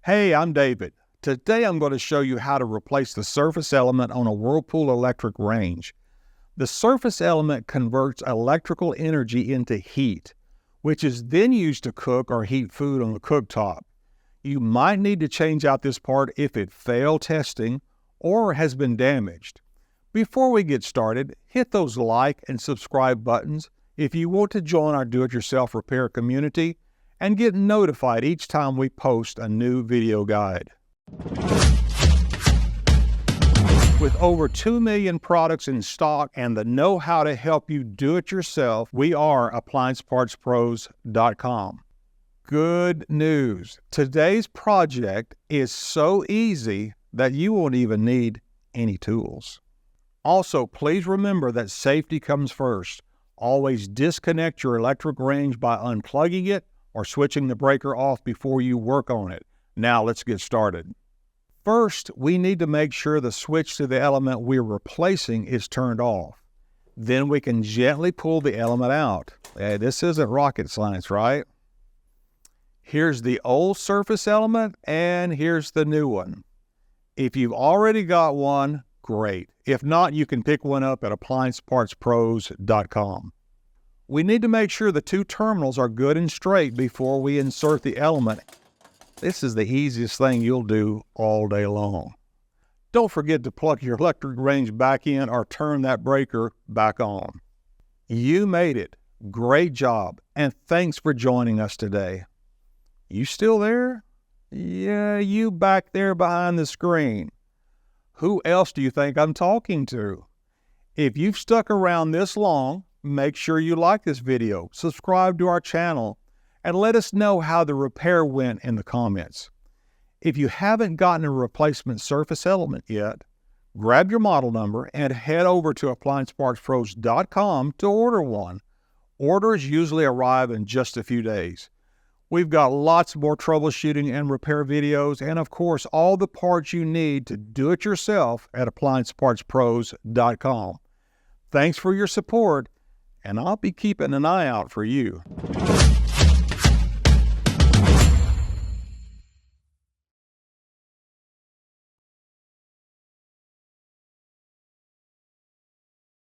Hey, I'm David. Today I'm going to show you how to replace the surface element on a Whirlpool electric range. The surface element converts electrical energy into heat, which is then used to cook or heat food on the cooktop. You might need to change out this part if it failed testing or has been damaged. Before we get started, hit those like and subscribe buttons if you want to join our do-it-yourself repair community and get notified each time we post a new video guide. With over 2 million products in stock and the know-how to help you do it yourself, we are AppliancePartsPros.com. Good news. Today's project is so easy that you won't even need any tools. Also, please remember that safety comes first. Always disconnect your electric range by unplugging it or switching the breaker off before you work on it. Now let's get started. First, we need to make sure the switch to the element we're replacing is turned off. Then we can gently pull the element out. This isn't rocket science, right? Here's the old surface element and here's the new one. If you've already got one, great. If not, you can pick one up at AppliancePartsPros.com. We need to make sure the two terminals are good and straight before we insert the element. This is the easiest thing you'll do all day long. Don't forget to plug your electric range back in or turn that breaker back on. You made it. Great job, and thanks for joining us today. You still there? Yeah, you back there behind the screen. Who else do you think I'm talking to? If you've stuck around this long, make sure you like this video, subscribe to our channel, and let us know how the repair went in the comments. If you haven't gotten a replacement surface element yet, grab your model number and head over to AppliancePartsPros.com to order one. Orders usually arrive in just a few days. We've got lots more troubleshooting and repair videos, and of course, all the parts you need to do it yourself at AppliancePartsPros.com. Thanks for your support, and I'll be keeping an eye out for you.